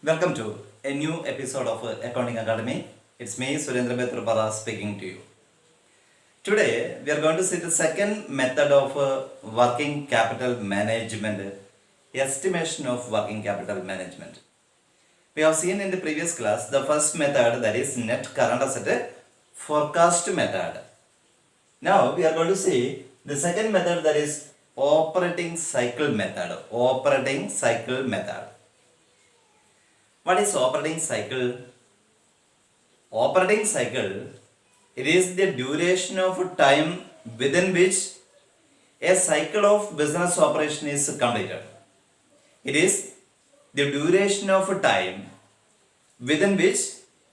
Welcome to a new episode of Accounting Academy. It's me, Surendra Betrapara, speaking to you. Today, we are going to see the second method of working capital management, estimation of working capital management. We have seen in the previous class the first method, that is net current asset forecast method. Now, we are going to see the second method, that is operating cycle method. Operating cycle method. What is operating cycle? Operating cycle, it is the duration of time within which a cycle of business operation is completed. It is the duration of time within which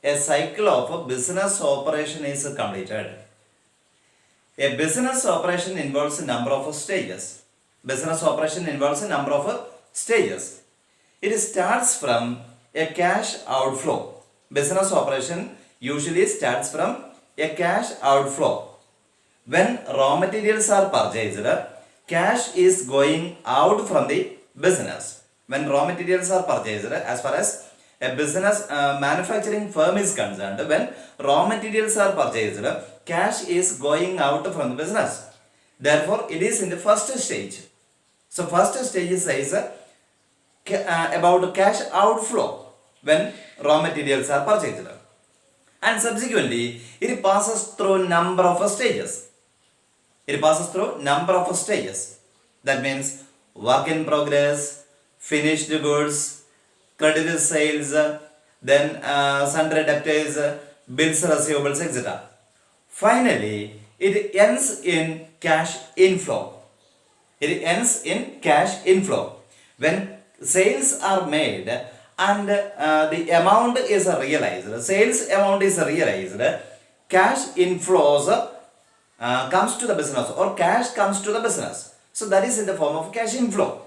a cycle of business operation is completed. A business operation involves a number of stages. Business operation involves a number of stages. It starts from a cash outflow. Business operation usually starts from a cash outflow. When raw materials are purchased, cash is going out from the business. When raw materials are purchased, as far as a business manufacturing firm is concerned, when raw materials are purchased, cash is going out from the business. Therefore, it is in the first stage. So, first stage says about cash outflow when raw materials are purchased, and subsequently it passes through number of stages. It passes through number of stages. That means work in progress, finished goods, credit sales, then sundry debtors, bills receivables, etc. Finally, it ends in cash inflow. It ends in cash inflow when sales are made and the amount is realized, sales amount is realized, cash inflows comes to the business, or cash comes to the business. So that is in the form of cash inflow.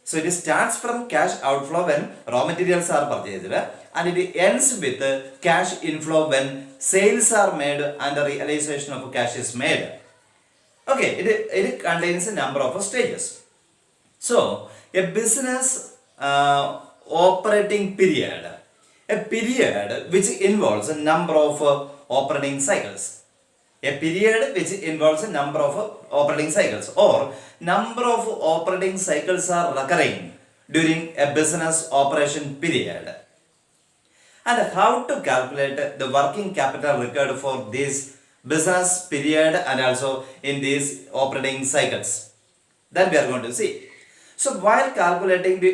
So it starts from cash outflow when raw materials are purchased, and it ends with cash inflow when sales are made and the realization of cash is made. Okay, it contains a number of stages. So a business operating period, a period which involves a number of operating cycles. A period which involves a number of operating cycles, or number of operating cycles are recurring during a business operation period. And how to calculate the working capital required for this business period and also in these operating cycles, that we are going to see. So while calculating the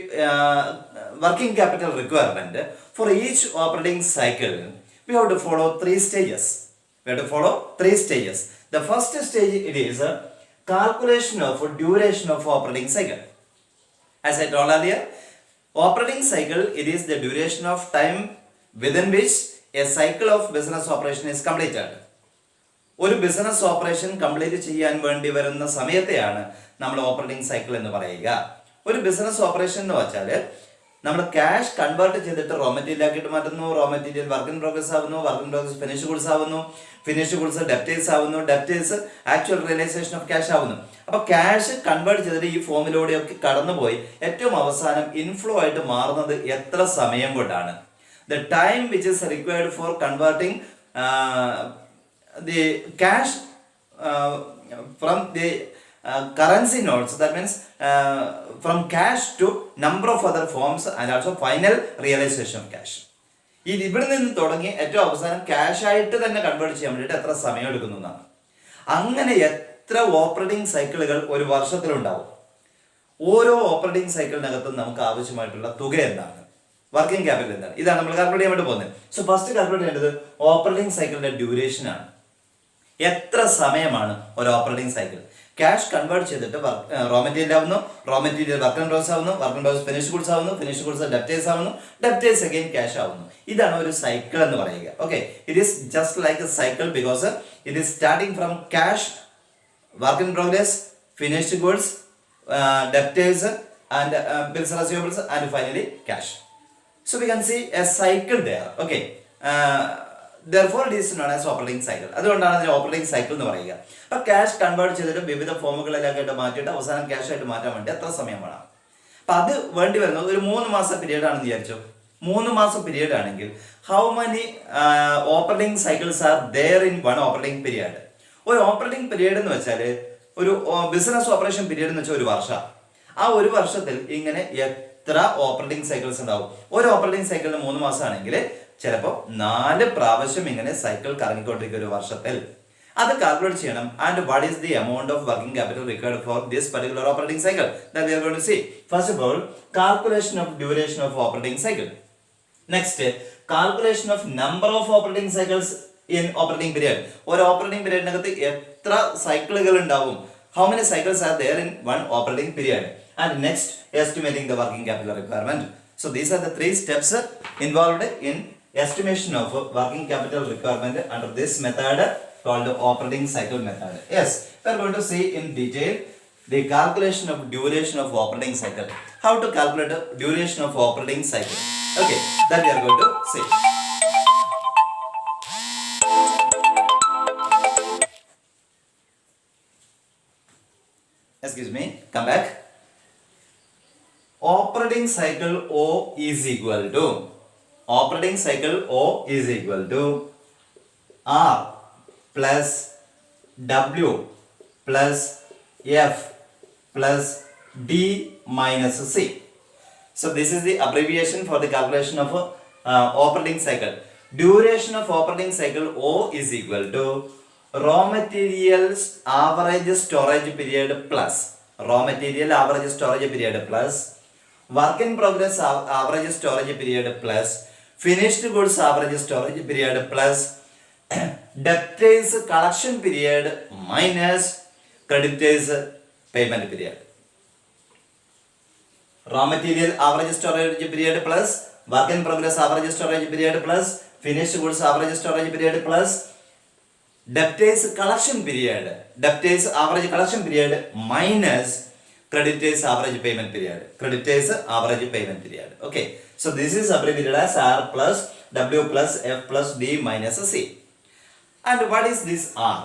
working capital requirement for each operating cycle, we have to follow three stages. The first stage, it is a calculation of duration of operating cycle. As I told earlier, operating cycle, it is the duration of time within which a cycle of business operation is completed. ഒരു business operation complete ചെയ്യാൻ വേണ്ടി വരുന്ന സമയത്തെയാണ് നമ്മൾ operating cycle എന്ന് പറയുക. ഒരു business operation എന്ന് വെച്ചാൽ നമ്മൾ ക്യാഷ് കൺവേർട്ട് ചെയ്തിട്ട് റോ മെറ്റീരിയൽ ആക്കിയിട്ട് മാറ്റുന്നു, raw material work in progress ആവുന്നു, work in progress finish goods ആവുന്നു, ഫിനിഷ് ഗുഡ്സ് ഡെപ്റ്റേഴ്സ് ആവുന്നു, debtors actual realisation of cash ആവുന്നു. അപ്പോൾ ക്യാഷ് കൺവേർട്ട് ചെയ്തിട്ട് ഈ ഫോമിലൂടെയൊക്കെ കടന്നുപോയി ഏറ്റവും അവസാനം ഇൻഫ്ലോ ആയിട്ട് മാറുന്നത് എത്ര സമയം കൊണ്ടാണ്? The time which is required for converting the cash from the currency notes, that means from cash to number of other forms and also final realization of cash. ഇവിടെ നിന്ന് തുടങ്ങി ഏറ്റവും അവസാനം ക്യാഷ് ആയിട്ട് തന്നെ കൺവേർട്ട് ചെയ്യാൻ വേണ്ടിയിട്ട് എത്ര സമയം എടുക്കുന്നു എന്നാണ്. അങ്ങനെ എത്ര ഓപ്പറേറ്റിംഗ് സൈക്കിളുകൾ ഒരു വർഷത്തിലുണ്ടാവും? ഓരോ ഓപ്പറേറ്റിംഗ് സൈക്കിളിനകത്തും നമുക്ക് ആവശ്യമായിട്ടുള്ള തുക എന്താണ്? വർക്കിംഗ് ക്യാപിറ്റൽ എന്താണ്? ഇതാണ് നമ്മൾ കാൽക്കുലേറ്റ് ചെയ്യാൻ വേണ്ടി പോകുന്നത്. സോ ഫസ്റ്റ് കാൽക്കുലേറ്റ് ചെയ്യേണ്ടത് ഓപ്പറേറ്റിംഗ് സൈക്കിളിന്റെ ഡ്യൂറേഷൻ ആണ്. എത്ര സമയമാണ് ഒരു ഓപ്പറേറ്റിംഗ് സൈക്കിൾ? ക്യാഷ് കൺവേർട്ട് ചെയ്തിട്ട് റോ മെറ്റീരിയൽ ആവുന്നു, raw material work in progress ആവുന്നു, work in progress finish goods ആവുന്നു, ഫിനിഷ് ഗുഡ്സ് ഡെപ്റ്റേഴ്സ് ആവുന്നു, ഡെപ്റ്റേഴ്സ് അഗൈൻ ക്യാഷ് ആവുന്നു. ഇതാണ് ഒരു സൈക്കിൾ എന്ന് പറയുക. Okay, it is just like a cycle because it is starting from cash, work in progress, finished goods, debtors and bills റെസിവബിൾസ് and finally cash. So we can see a cycle there. Okay. Therefore it is known as operating cycle. അതുകൊണ്ടാണ് അതിന് operating cycle എന്ന് പറയുക. അപ്പോൾ cash convert ചെയ്തിട്ട് വിവിധ ഫോമുകളിലായിട്ട് മാറ്റിയിട്ട് അവസാനം cash ആയിട്ട് മാറ്റാൻ വേണ്ടി എത്ര സമയം വേണം? അപ്പം അത് വേണ്ടി വരുന്നത് ഒരു 3 മാസം പീരീഡ് ആണെന്ന് വിചാരിച്ചു. 3 മാസം പീരീഡ് ആണെങ്കിൽ how many operating cycles are there in one operating period? ഒരു ഓപ്പറേറ്റിംഗ് പീരീഡ് എന്ന് വെച്ചാൽ ഒരു ബിസിനസ് ഓപ്പറേഷൻ പീരീഡ് എന്ന് വെച്ചാൽ ഒരു വർഷം. ആ ഒരു വർഷത്തിൽ ഇങ്ങനെ എത്ര ഓപ്പറേറ്റിംഗ് സൈക്കിൾസ് ഉണ്ടാവും? ഒരു ഓപ്പറേറ്റിംഗ് സൈക്കിളിന് 3 മാസം ആണെങ്കിൽ ചിലപ്പോൾ 4 പ്രാവശ്യം ഇങ്ങനെ സൈക്കിൾ കറങ്ങിക്കൊണ്ടിരിക്കും ഒരു വർഷത്തിൽ. അത് കാൽക്കുലേറ്റ് ചെയ്യണം. And what is the amount of working capital required for this particular operating cycle? That we are going to see. First of all, calculation of duration of operating cycle. Next, calculation of number of operating cycles in operating period. ഒരു operating പീരിയഡിനകത്ത് എത്ര സൈക്കിളുകൾ ഉണ്ടാവും? How many cycles are there in one operating period? And next, estimating the working capital requirement. So these are the 3 steps involved in estimation of working capital requirement under this method called operating cycle method. Yes, we are going to see in detail the calculation of duration of operating cycle. How to calculate the duration of operating cycle? Okay, that we are going to see. Excuse me, come back. Operating cycle O is equal to R plus W plus F plus D minus C. So this is the abbreviation for the calculation of operating cycle. Duration of operating cycle O is equal to raw materials average storage period plus work in progress average storage period plus finished goods average storage period plus debtors collection period minus creditors payment period. Raw material average storage period plus work in progress average storage period plus finished goods average storage period plus debtors collection period, debtors average collection period minus creditors average payment period, okay. So this is abbreviated as R plus W plus F plus D minus C. And what is this R?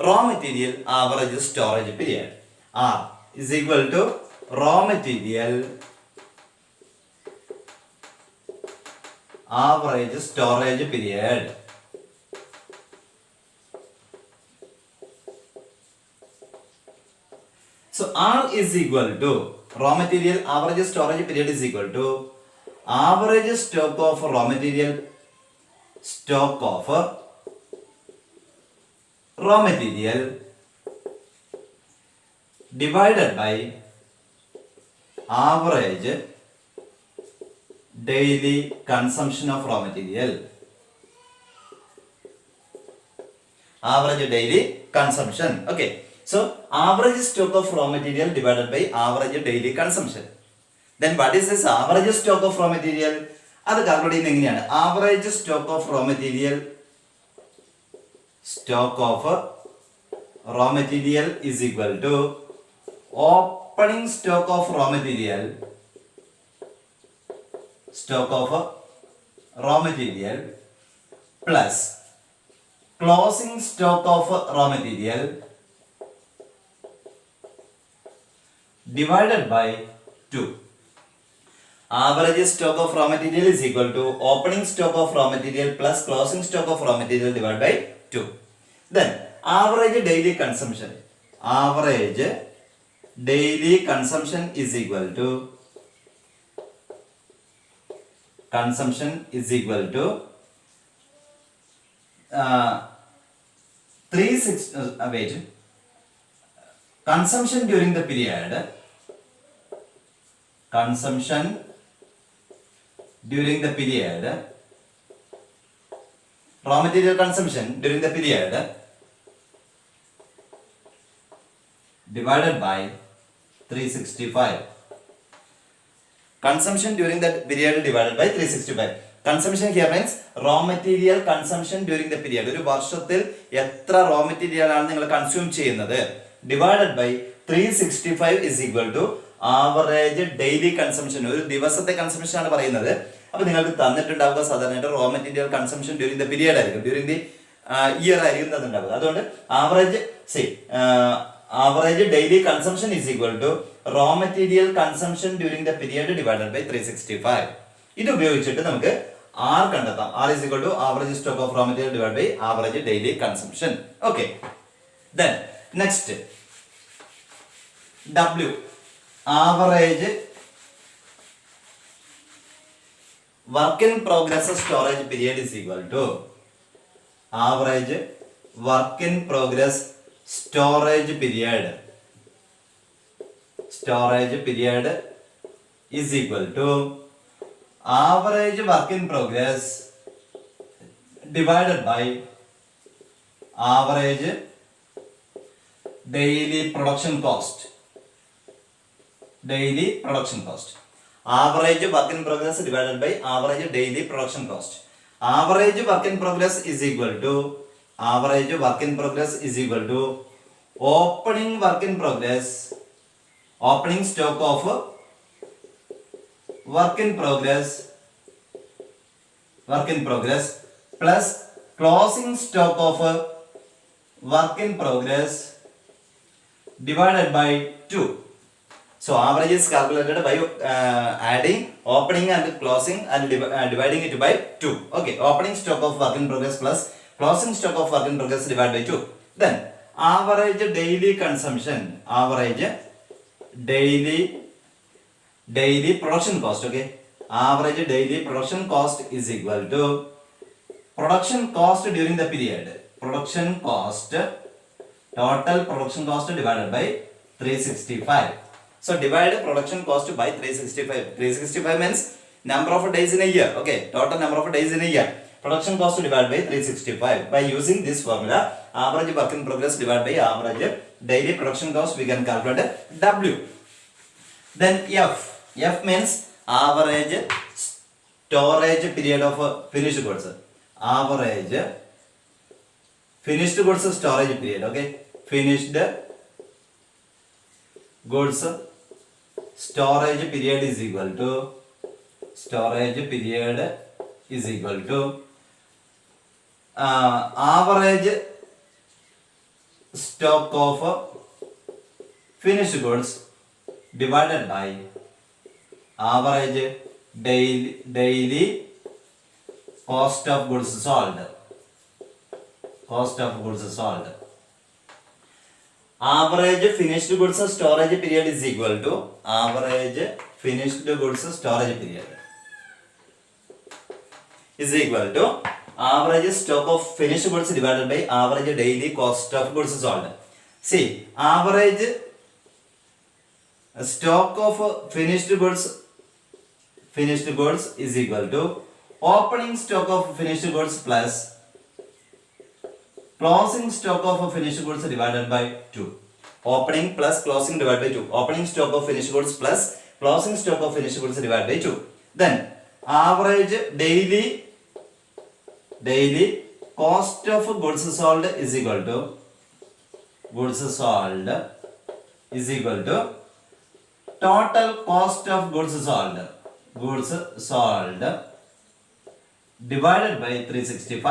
Raw material average storage period. R is equal to raw material average storage period. So R is equal to raw material average storage period is equal to average stock of raw material divided by average daily consumption of raw material. Average daily consumption, okay. So average stock of raw material divided by average daily consumption. Then what is this average stock of raw material? അത് calculate ചെയ്യുന്നത് എങ്ങനെയാണ്? Average stock of raw material is equal to opening stock of raw material plus closing stock of raw material divided by 2. Average stock of raw material is equal to opening stock of raw material plus closing stock of raw material divided by 2. Then average daily consumption is equal to 360 consumption during the period raw material consumption during the period divided by 365. Consumption during that period divided by 365. Consumption here means raw material consumption during the period. ഒരു വർഷത്തിൽ എത്ര raw material ആണ് നിങ്ങൾ consume ചെയ്യുന്നത് divided by 365 is equal to average daily consumption. ഒരു ദിവസത്തെ consumption ആണ് പറയുന്നത്. അപ്പോൾ നിങ്ങൾക്ക് തന്നിട്ടുണ്ടാവുക സാധാരണയായിട്ട് raw material consumption during the period ആയിരിക്കും, during the year ആയിരിക്കും തന്നിട്ടുണ്ടാവുക. അതുകൊണ്ട് average daily consumption is equal to raw material consumption during the period divided by 365. ഇത് ഉപയോഗിച്ചിട്ട് നമുക്ക് ആർ കണ്ടെത്താം. R is equal to average stock of raw material divide by average daily consumption. Okay, then next W, average work in progress storage period is equal to average work in progress storage period is equal to average work in progress divided by average daily production cost. Average work in progress divided by average daily production cost. Average work in progress is equal to opening work in progress, opening stock of work in progress plus closing stock of work in progress divided by 2. So average is calculated by adding opening and closing and dividing it by 2. Okay, opening stock of work in progress plus closing stock of work in progress divided by 2. Then average daily consumption, average daily production cost. Okay, average daily production cost is equal to production cost during the period, total production cost divided by 365. So divide production cost by 365. 365 means number of days in a year. Okay, total number of days in a year. Production cost divided by 365. By using this formula, average work in progress divided by average daily production cost, we can calculate W. Then F means average storage period of finished goods. Average finished goods storage period. Okay, finished goods storage period is equal to average stock of finished goods divided by average daily cost of goods sold. Average finished goods storage period is equal to average finished goods storage period is equal to average stock of finished goods divided by average daily cost of goods sold. See, average stock of finished goods is equal to opening stock of finished goods plus closing stock of finished goods divided by 2. Opening plus closing divided by 2. Opening stock of finished goods plus closing stock of finished goods divided by 2. Then average daily cost of goods sold is equal to total cost of goods sold divided by 365.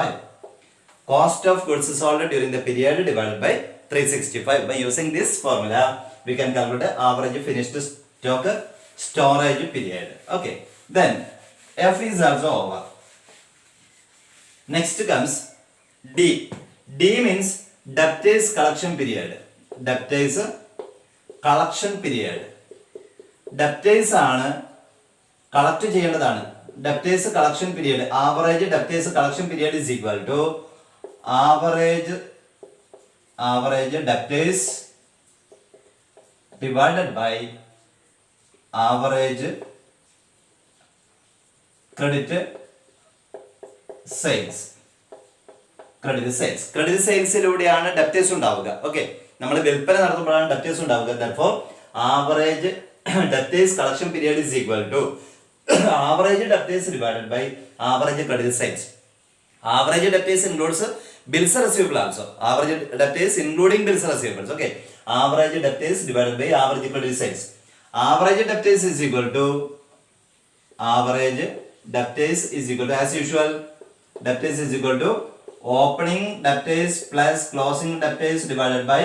Cost of goods sold during the period divided by 365. By using this formula, we can calculate average finished stock storage period. Okay, then F is also over. Next comes D. D means debtors collection period. Debtors ആണ് collect ചെയ്യേണ്ടതാണ്. Debtors collection period, average debtors collection period is equal to average debtors divided by average credit sales. Credit സെയിൽസിലൂടെയാണ് debtors ഉണ്ടാവുക. Okay, നമ്മൾ വിൽപ്പന നടത്തുമ്പോഴാണ് debtors ഉണ്ടാവുക. Therefore average debtors collection period is equal to average debtors divided by average credit sales. Average debtors includes bills receivable also. Average debtors including bills receivables. Okay, average debtors divided by average credit sales. Average debtors is equal to as usual, debtors is equal to opening debtors plus closing debtors divided by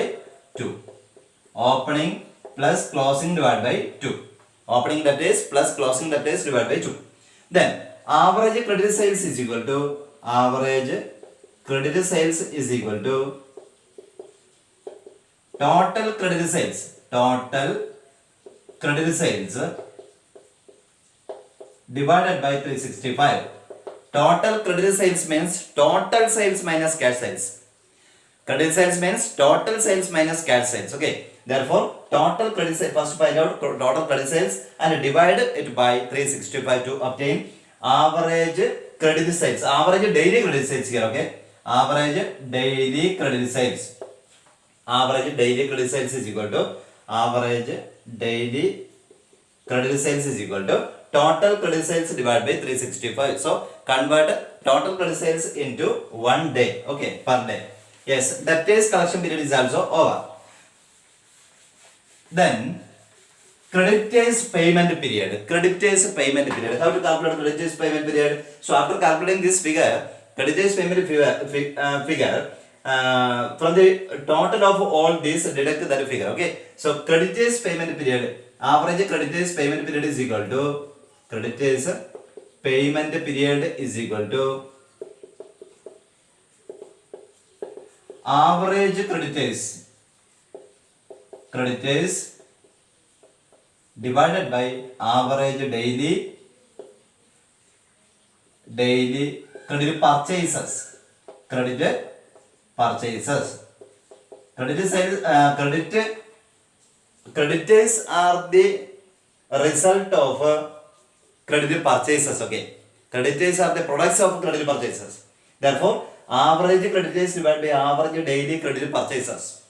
2. Opening plus closing divided by 2. Opening debtors plus closing debtors divided by 2. Then average credit sales is equal to average credit sales is equal to total credit sales. Total credit sales divided by 365. Total credit sales means total sales minus cash sales. Credit sales means total sales minus cash sales. Okay. Therefore, total credit sales, first find out total credit sales and divide it by 365 to obtain average credit sales. Average daily credit sales here. Okay. Average daily credit sales. Average daily credit sales is equal to average daily credit sales is equal to total credit sales divided by 365. So convert total credit sales into 1 day. Okay, per day. Yes, debtors collection period is also over. Then creditors payment period. Creditors payment period. How to calculate creditors payment period? So after calculating this figure, creditors payment figure from the total of all these deduct that figure. Okay. So creditors payment period. Average creditors payment period is equal to creditors payment period is equal to average creditors divided by average daily credit purchases. Credit sales, creditors are the result of credit purchases. Okay, creditors are the products of credit purchases. Therefore, average creditors divided by average daily credit purchases.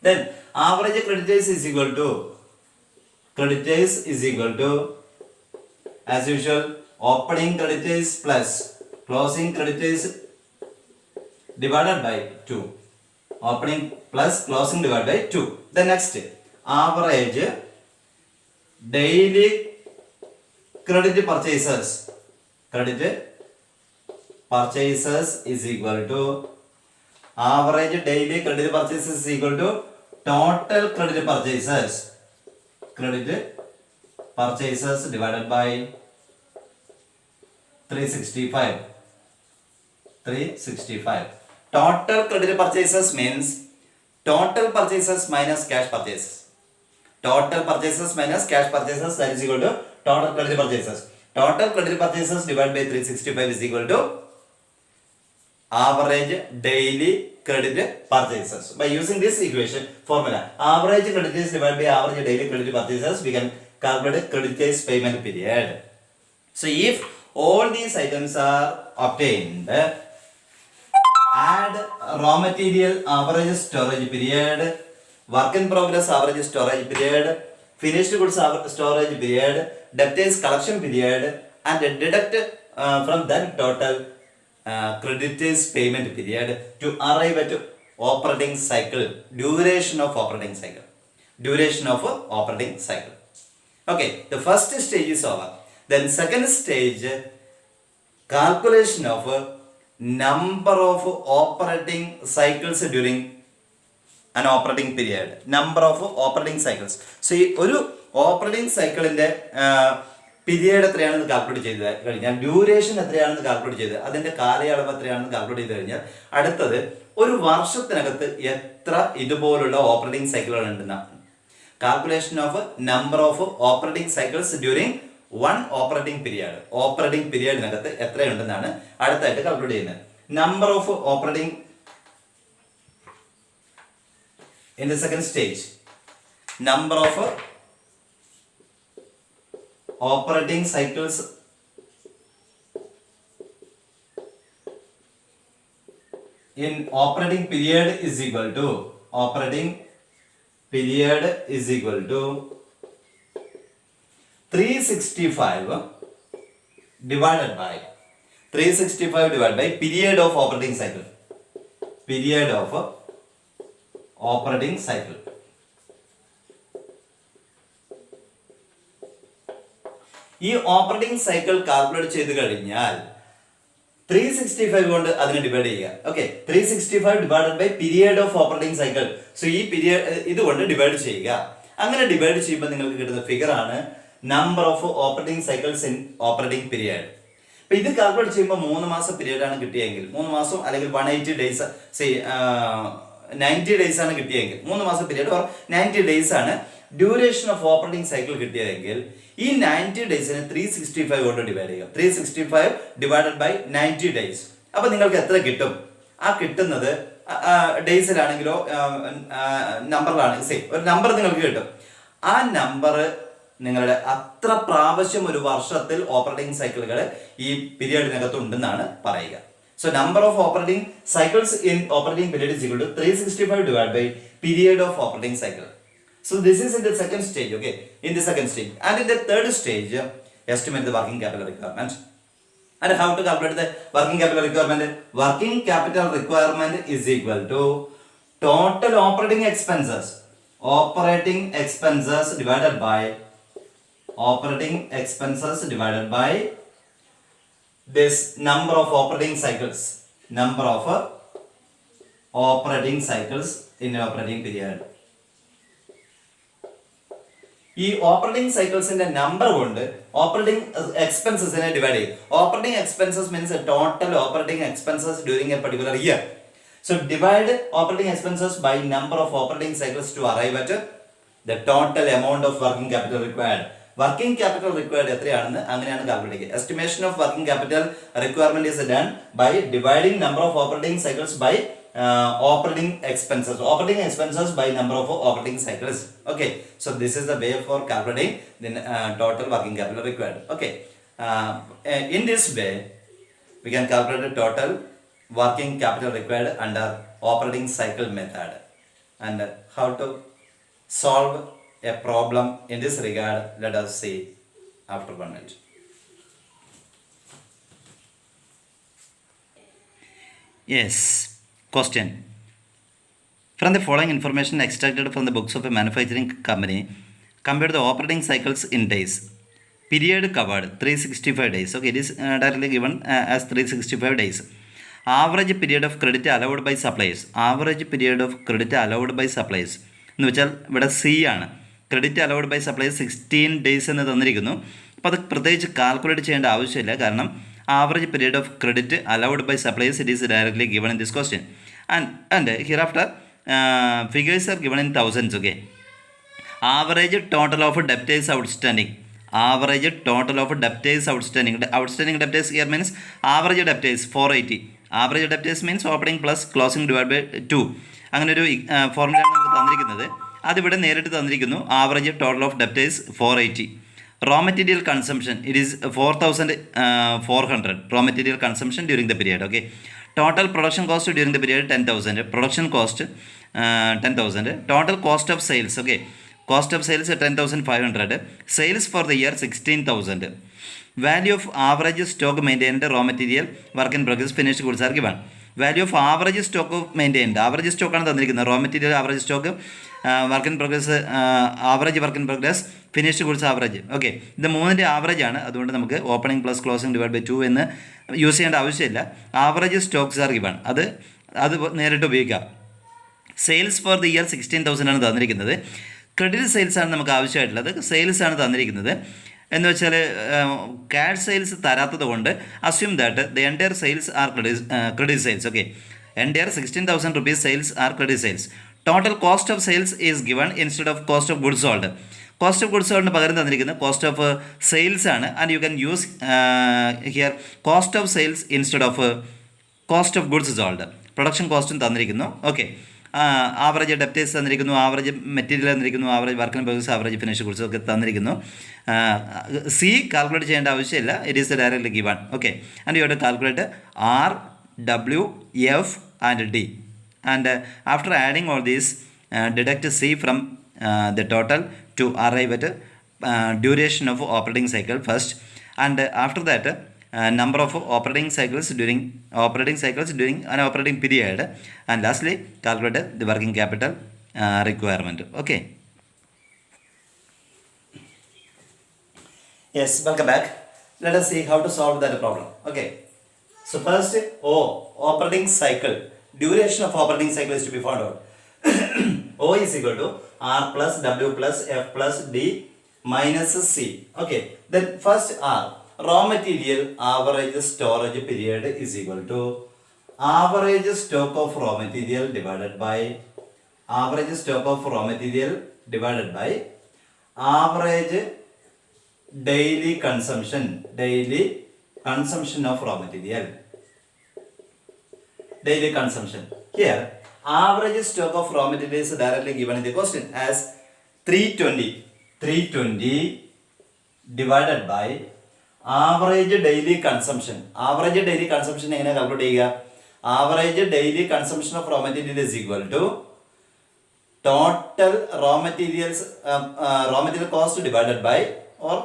Then average creditors is equal to as usual opening creditors plus closing creditors divided by 2. Opening plus closing divided by 2. The next average daily credit purchases is equal to average daily credit purchases is equal to total credit purchases divided by 365. Total credit purchases means total purchases minus cash purchases. Total purchases minus cash purchases, that is equal to total credit purchases. Total credit purchases divided by 365 is equal to average daily credit purchases. By using this equation formula, average creditors divided by average daily credit purchases, we can calculate creditors payment period. So if all these items are obtained, add raw material average storage period, work in progress average storage period, finished goods storage period, debtors collection period, and deduct from that total creditors payment period to arrive at operating cycle, duration of operating cycle. Okay, the first stage is over. Then second stage, calculation of number of operating cycles during an operating period. Number of operating cycles. So ഈ ഒരു operating സൈക്കിളിന്റെ period എത്രയാണെന്ന് calculate ചെയ്ത് കഴിഞ്ഞാൽ, duration എത്രയാണെന്ന് calculate ചെയ്ത് അതിന്റെ കാലയളവ് എത്രയാണെന്ന് കാൽക്കുലേറ്റ് ചെയ്ത് കഴിഞ്ഞാൽ, അടുത്തത് ഒരു വർഷത്തിനകത്ത് എത്ര ഇതുപോലുള്ള ഓപ്പറേറ്റിംഗ് സൈക്കിളുകൾ ഉണ്ടെന്നാണ്. Calculation of number of operating cycles during one operating പീരിയഡിനകത്ത് എത്രയുണ്ടെന്നാണ് അടുത്തായിട്ട് കാൽക്കുലേറ്റ് ചെയ്യുന്നത്. Number of operating in the second stage, number of operating cycles in operating period is equal to 365 divided by period of operating cycle. ഈ operating cycle calculate ചെയ്ത് കഴിഞ്ഞാൽ 365 കൊണ്ട് അതിനെ divide ചെയ്യുക. Okay, 365 divided by period of operating cycle. So ഈ period ഇതുകൊണ്ട് divide ചെയ്യുക. അങ്ങനെ ഡിവൈഡ് ചെയ്യുമ്പോൾ നിങ്ങൾക്ക് കിട്ടുന്ന ഫിഗർ ആണ് number of operating cycles in operating period. അപ്പോൾ ഇത് കാൽക്കുലേറ്റ് ചെയ്യുമ്പോൾ 3 മാസം പീരീഡാണ് കിട്ടിയെങ്കിൽ 3 മാസം അല്ലെങ്കിൽ 180 ഡേയ്സ് 90 ഡേയ്സ് ആണ് കിട്ടിയെങ്കിൽ 3 മാസം പീരീഡ് ഓർ 90 ഡേയ്സ് ആണ് ഡ്യൂറേഷൻ ഓഫ് ഓപ്പറേറ്റിംഗ് സൈക്കിൾ കിട്ടിയതെങ്കിൽ ഈ 90 ഡേയ്സിനെ 365 കൊണ്ട് ഡിവൈഡ് ചെയ്യുക. 365 ഡിവൈഡഡ് ബൈ 90 ഡേയ്സ്. അപ്പോൾ നിങ്ങൾക്ക് എത്ര കിട്ടും? ആ കിട്ടുന്നത് ഡേയ്സിലാണെങ്കിലോ നമ്പറിലാണെങ്കിൽ ഒരു നമ്പർ നിങ്ങൾക്ക് കിട്ടും. ആ നമ്പർ നിങ്ങളുടെ അത്ര പ്രാവശ്യം ഒരു വർഷത്തിൽ ഓപ്പറേറ്റിംഗ് സൈക്കിളുകൾ ഈ പീരിയഡിനകത്ത് ഉണ്ടെന്നാണ് പറയുക. So number of operating cycles in operating period is equal to 365 divide by period of operating cycle. So this is in the second stage, okay? In the second stage. And in the third stage, estimate the working capital requirement. And how to calculate the working capital requirement? Working capital requirement is equal to total operating expenses. Operating expenses divided by this number of operating cycles. Number of operating cycles in an operating period. ഈ operating സൈക്കിൾസിന്റെ number കൊണ്ട് operating എക്സ്പെൻസസിനെ divide ചെയ്യും. Operating expenses means total operating expenses during a particular year. So divide operating expenses by number of operating cycles to arrive at the total amount of working capital required. Working capital required എത്രയാണെന്ന് അങ്ങനെയാണ് calculate ചെയ്യുക. Estimation of working capital requirement is done by dividing number of operating cycles by operating expenses by number of operating cycles. Okay, so this is the way for calculating the total working capital required. Okay, in this way we can calculate the total working capital required under operating cycle method. And how to solve a problem in this regard, let us see after 1 minute. Yes. Question. From the following information extracted from the books of a manufacturing company, compare the operating cycles in days. Period covered 365 days. Okay, it is directly given as 365 days. Average period of credit allowed by suppliers. Average period of credit allowed by suppliers. എന്ന് വെച്ചാൽ ഇവിടെ C ആണ്. Credit allowed by suppliers 16 days എന്ന് തന്നിരിക്കുന്നു. അപ്പോൾ അത് പ്രത്യേകിച്ച് calculate ചെയ്യേണ്ട ആവശ്യമില്ല. കാരണം average period of credit allowed by suppliers, it is directly given in this question. And hereafter figures are given in thousands. Okay, average total of debtors outstanding. Average total of debtors outstanding. Outstanding debtors here means average debtors 480. Average debtors means opening plus closing divided by 2. അങ്ങനെ ഒരു ഫോർമുലയാണ് നമുക്ക് തന്നിരിക്കുന്നത്. അതിവിടെ നേരിട്ട് തന്നിരിക്കുന്നു. Average total of debtors 480. Raw material consumption, it is 4,400 raw material consumption during the period. Okay, total production cost during the period 10,000. Production cost 10,000. Total cost of sales, okay, cost of sales 10,500. Sales for the year 16,000. Value of average stock maintained, raw material, work in progress, finished goods are given. Value of average stock of maintained, average stock ആണ് തന്നിരിക്കുന്നത്. raw material average stock, work in progress average work in progress, finished goods average. Okay, ഇത് മൂന്നിൻ്റെ average ആണ്. അതുകൊണ്ട് നമുക്ക് opening plus closing divide by 2 എന്ന് use ചെയ്യേണ്ട ആവശ്യമില്ല. ആവറേജ് സ്റ്റോക്സ് ആർ ഗിവൺ, അത് നേരിട്ട് ഉപയോഗിക്കാം. സെയിൽസ് ഫോർ ദി ഇയർ 16,000 ആണ് തന്നിരിക്കുന്നത്. ക്രെഡിറ്റ് സെയിൽസ് ആണ് നമുക്ക് ആവശ്യമായിട്ടുള്ളത്. സെയിൽസ് ആണ് തന്നിരിക്കുന്നത് എന്ന് വെച്ചാൽ ക്യാഷ് സെയിൽസ് തരാത്തത് കൊണ്ട് assume that the entire sales are credit sales. Okay, entire 16,000 rupees sales are credit sales. Total cost of sales is given instead of cost of goods sold. Cost of goods സോൾഡിന് പകരം തന്നിരിക്കുന്നത് cost of sales ആണ്. And you can use here cost of sales instead of cost of goods sold. Production കോസ്റ്റും തന്നിരിക്കുന്നു. Okay, average debtors തന്നിരിക്കുന്നു, average material തന്നിരിക്കുന്നു, average work in progress, average finish goods ഒക്കെ തന്നിരിക്കുന്നു. സി കാൽക്കുലേറ്റ് ചെയ്യേണ്ട ആവശ്യമില്ല, it is directly given. Okay, and you have to calculate R, W, F and D. And after adding all these, deduct C from the total to arrive at duration of operating cycle first, and after that number of operating cycles during an operating period, and lastly calculate the working capital requirement. Okay. Yes, welcome back. Let us see how to solve that problem. Okay, so first operating cycle. Duration of operating cycle is to be found out. O is equal to R plus W plus F plus D minus C. Okay, then first R, raw material average storage period is equal to average stock of raw material divided by average stock of raw material divided by average daily consumption of raw material. Daily consumption. Here, average stock of raw material is directly given in the question as 320 divided by average daily consumption. Average daily consumption എങ്ങനെ calculate ചെയ്യുക? Average daily consumption of raw material is equal to total raw material cost divided by or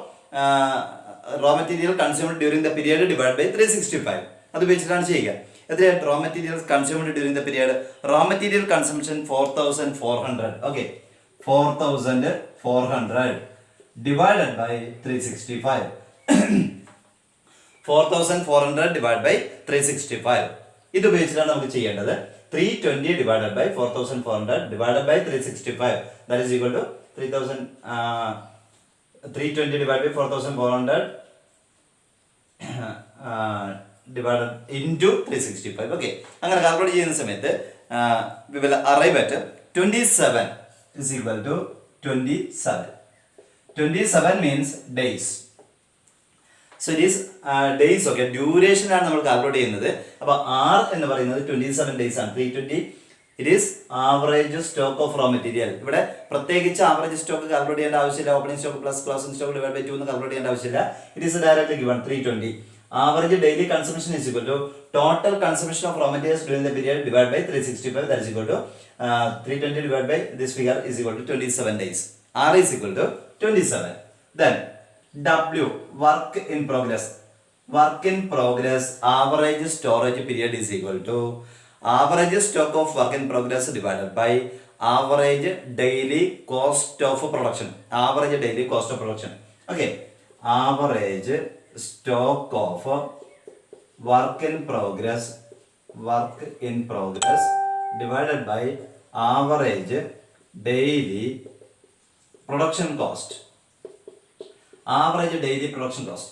raw material consumed during the period divided by 365. അത് വെച്ചിട്ടാണ് ചെയ്യുക. എത്രയാണ് raw materials consumed during the period? Raw material consumption 4400. Okay, 4400 divided by 365. 4400 divided by 365. ഇത് ഉപയോഗിച്ചിട്ടാണ് നമുക്ക് ചെയ്യേണ്ടത്. 320 divided by 4400 divided by 365. That is equal to 320 divided by 4400 divided into 365. Okay, അങ്ങനെ calculate ചെയ്യുന്ന സമയത്ത് we will arrive at 27 is equal to 27. 27 means days. So it is days. Okay, duration ആണ് നമ്മൾ calculate ചെയ്യുന്നത്. അപ്പോൾ R എന്ന് പറയുന്നത് 27 days ആണ്. 320 it is average stock of raw material. ഇവിടെ പ്രത്യേകിച്ച് ആവറേജ് സ്റ്റോക്ക് കാൽക്കുലേറ്റ് ചെയ്യേണ്ട ആവശ്യമില്ല. Opening stock plus closing stock divide by 2 എന്ന് കാൽക്കുലേറ്റ് ചെയ്യേണ്ട ആവശ്യമില്ല. It is directly given 320. Average daily consumption is equal to total consumption of raw materials during the period divided by 365. That is equal to 320 divided by this figure is equal to 27 days. R is equal to 27. Then W, work in progress. Work in progress average storage period is equal to average stock of work in progress divided by average daily cost of production. Average daily cost of production. Okay, average stock of work in progress divided by average daily production cost. Average daily production cost.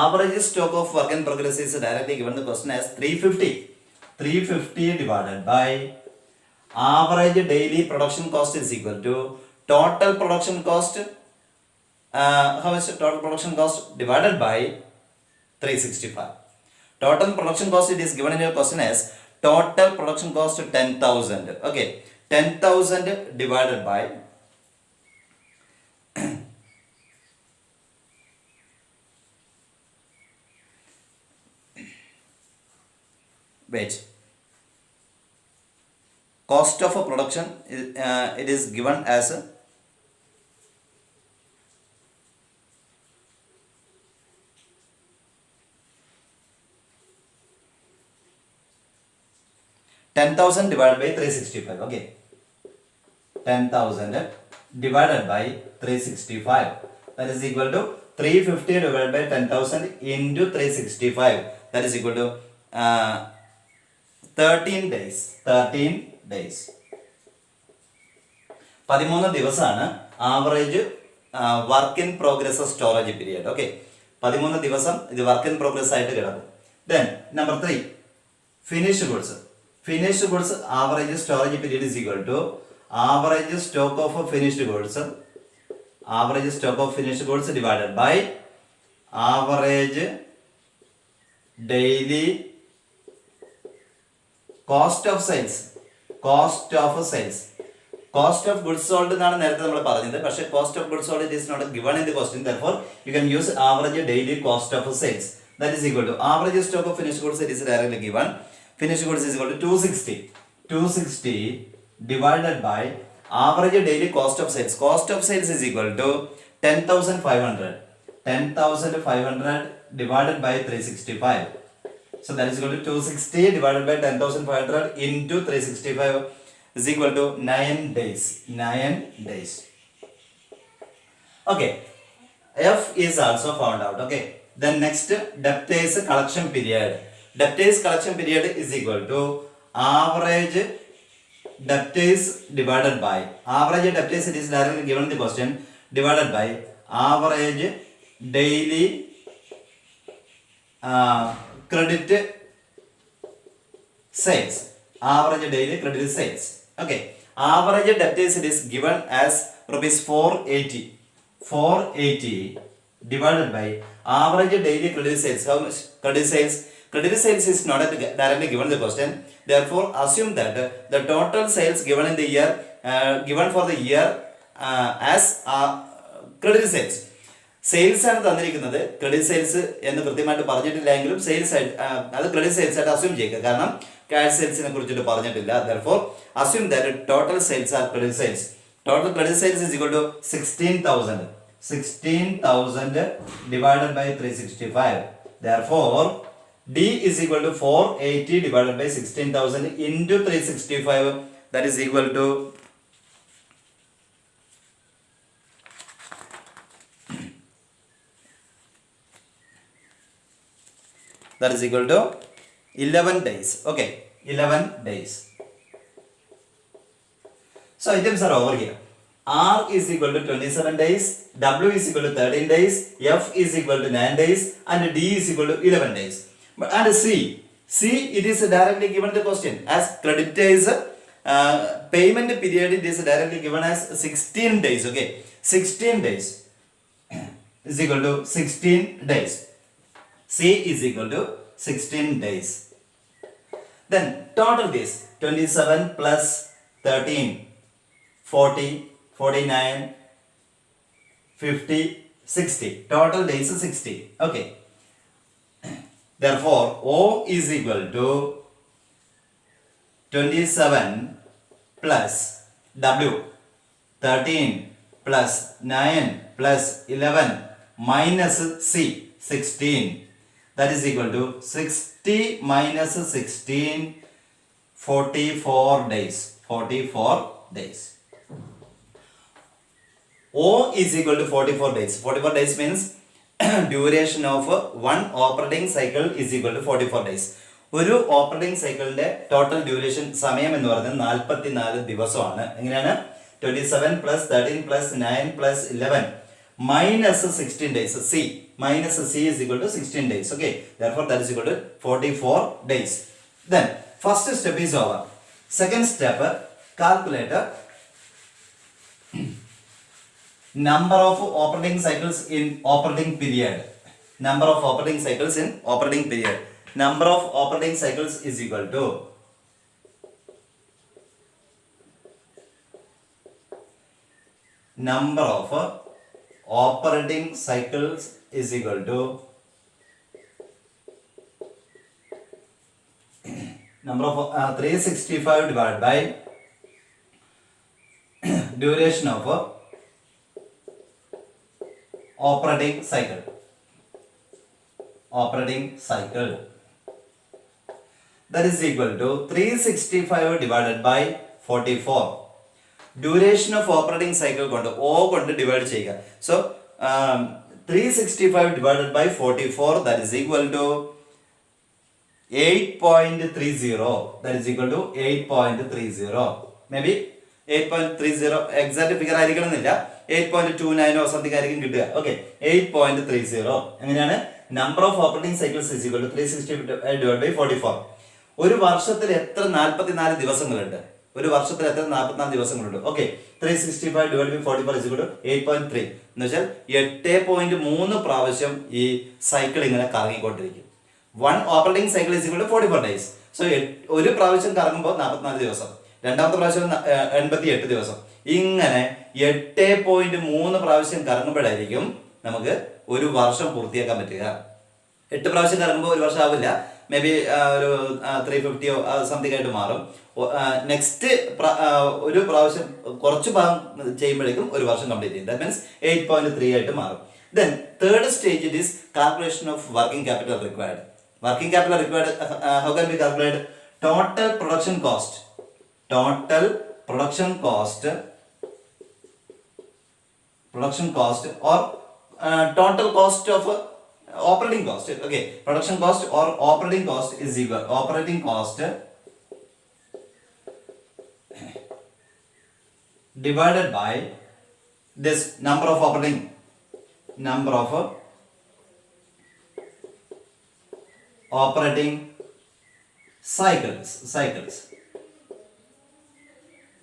Average stock of work in progress is directly given the question as 350. 350 divided by average daily production cost is equal to total production cost. How much total production cost divided by 365. Total production cost it is given in your question as total production cost 10,000. Okay, 10,000 divided by wait, cost of a production it is given as 10,000 divided by 365. Okay, 10,000 divided by 365. That is equal to 350 divided by 10,000 into 365. That is equal to 13 days. 13 days. 13 ദിവസമാണ് average work in progress storage period. Okay, 13 ദിവസം ഇത് work in progress ആയിട്ട് കിടക്കും. Then number 3, finished goods. Finished goods average storage period is equal to average stock of finished goods. Average stock of finished goods divided by average daily cost of sales. Cost of sales, cost of goods sold എന്നാണ് നേരത്തെ നമ്മൾ പറഞ്ഞത്. പക്ഷേ cost of goods sold it is not given in the question. Therefore you can use average daily cost of sales. That is equal to average stock of finished goods it is directly given. Finished goods is equal to 260 divided by average daily cost of sales. Cost of sales is equal to 10,500. 10,500 divided by 365. So that is equal to 260 divided by 10,500 into 365 is equal to 9 days. 9 days. Okay. F is also found out. Okay. Then next, debtors collection period. Debtors collection period is equal to average debtors divided by average debtors. It is directly given in the question divided by average daily credit sales. Average daily credit sales. Okay. Average debtors is given as rupees 480. 480 divided by average daily credit sales. How much credit sales? Credit sales is not directly given in the question. Therefore, assume that the total sales given in the year, given for the year as credit sales. Sales ആണ് തന്നിരിക്കുന്നത്. Credit sales എന്ന് കൃത്യമായിട്ട് പറഞ്ഞിട്ടില്ലെങ്കിലും sales അത് credit sales ആയിട്ട് assume ചെയ്യുക. കാരണം cash സെയിൽസിനെ കുറിച്ചിട്ട് പറഞ്ഞിട്ടില്ല. therefore assume that total sales are credit sales. Total credit sales is equal to 16,000. 16,000 divided by 365. Therefore D is equal to 480 divided by 16,000 into 365. That is equal to that is equal to 11 days. Okay, 11 days. So items are over here. R is equal to 27 days, W is equal to 13 days, F is equal to 9 days, and D is equal to 11 days. And C it is directly given the question as creditors payment period. It is directly given as 16 days. Okay, 16 days is equal to 16 days. C is equal to 16 days. Then total days 27 plus 13, 40, 49, 50, 60. Total days is 60. Okay. Therefore O is equal to 27 plus W, 13 plus 9 plus 11 minus C, 16. That is equal to 60 minus 16, 44 days. 44 days. O is equal to 44 days. 44 days means duration of one operating cycle is equal to 44 days. ഒരു operating സൈക്കിളിന്റെ total duration സമയം എന്ന് പറയുന്നത് 44 ദിവസമാണ്. എങ്ങനെയാണ്? 27 plus 13 plus 9 plus 11 minus 16 days. C minus C is equal to 16 days. Okay, therefore that is equal to 44 days. Then first step is over. Second step, calculate number of operating cycles in operating period. Number of operating cycles in operating period. Number of operating cycles is equal to number of operating cycles is equal to number of 365 divided by duration of operating cycle. Operating cycle. That is equal to 365 divided by 44. Duration of operating cycle കൊണ്ട് O കൊണ്ട് divide ചെയ്യുക. So 365 divided by 44, that is equal to 8.30. That is equal to 8.30. Maybe 8.30 exact figure ആയിരിക്കണം എന്നില്ല. 8.29 or something ആയിരിക്കും കിട്ടുക. Okay, 8.30. എങ്ങനെയാണ്? Number of operating cycles is equal to 365 divided by 44. ഒരു വർഷത്തിൽ എത്ര 44 ദിവസങ്ങളുണ്ട്? ഒരു വർഷത്തിൽ എത്ര 44 ദിവസങ്ങളുണ്ട്? Okay, 365 divided by 44 is equal to 8.3 എന്ന് വെച്ചാൽ 8.3 പ്രാവശ്യം ഈ സൈക്കിൾ ഇങ്ങനെ കറങ്ങിക്കൊണ്ടിരിക്കും. One operating cycle is equal to 44 days. So ഒരു പ്രാവശ്യം കറങ്ങുമ്പോൾ 44 ദിവസം, രണ്ടാമത്തെ പ്രാവശ്യം 88 ദിവസം, ഇങ്ങനെ 8.3 പ്രാവശ്യം കറങ്ങുമ്പോഴായിരിക്കും നമുക്ക് ഒരു വർഷം പൂർത്തിയാക്കാൻ പറ്റുക. 8 പ്രാവശ്യം കറങ്ങുമ്പോൾ ഒരു വർഷം ആവില്ല, മേ ബി ഒരു 350 സംതിങ് ആയിട്ട് മാറും. നെക്സ്റ്റ് ഒരു പ്രാവശ്യം കുറച്ച് ഭാഗം ചെയ്യുമ്പോഴേക്കും ഒരു വർഷം കംപ്ലീറ്റ് ചെയ്യും. ദാറ്റ് മീൻസ് 8.3 ആയിട്ട് മാറും. Then third stage, it is calculation of working capital required. Working capital required, how can we calculate? Total production cost. Total production cost or total cost of operating cost. Okay, production cost or operating cost is equal operating cost divided by this number of operating number of operating cycles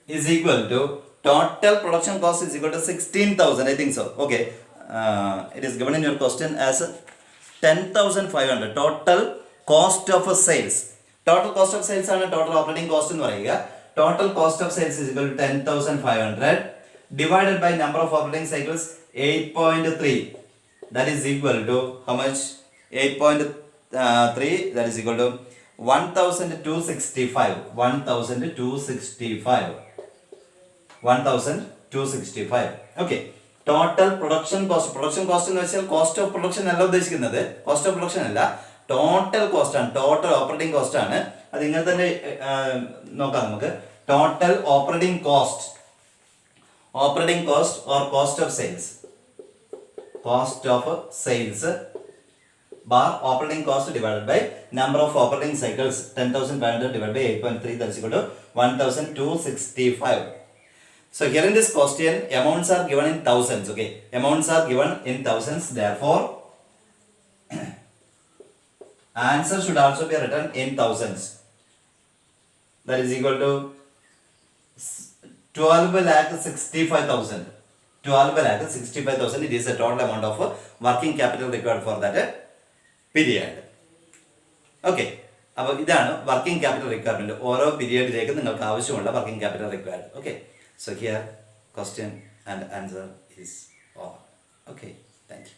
is equal to total production cost is equal to 16,000. I think so. Okay. It is given in your question as 10,500. Total cost of sales. Total cost of sales ആണ് total operating cost എന്ന് പറയുക. Total cost of sales is equal to 10,500 divided by number of operating cycles 8.3. That is equal to how much? 8.3. That is equal to 1,265. 1,265. Okay. Total production cost. Production cost എന്ന് വെച്ചാൽ cost of production അല്ല ഉദ്ദേശിക്കുന്നത്. Cost of production അല്ല. Total cost ആണ്. Total operating cost ആണ്. അത് ഇങ്ങനെ തന്നെ നോക്കാം നമുക്ക്. Total operating cost. Operating cost or cost of sales. Cost of sales bar operating cost divided by number of operating cycles 10,500 divided by 8.3, that is equal to 1,265. So here in this question amounts are given in thousands. Okay, amounts are given in thousands, therefore answer should also be written in thousands. That is equal to 12,65,000. 12,65,000. It is the total amount of working capital required for that period. Okay. അപ്പോൾ ഇതാണ് working capital requirement. ഓരോ പീരിയഡിലേക്ക് നിങ്ങൾക്ക് ആവശ്യമുള്ള working capital required. Okay. So here question and answer is all. Okay, thank you.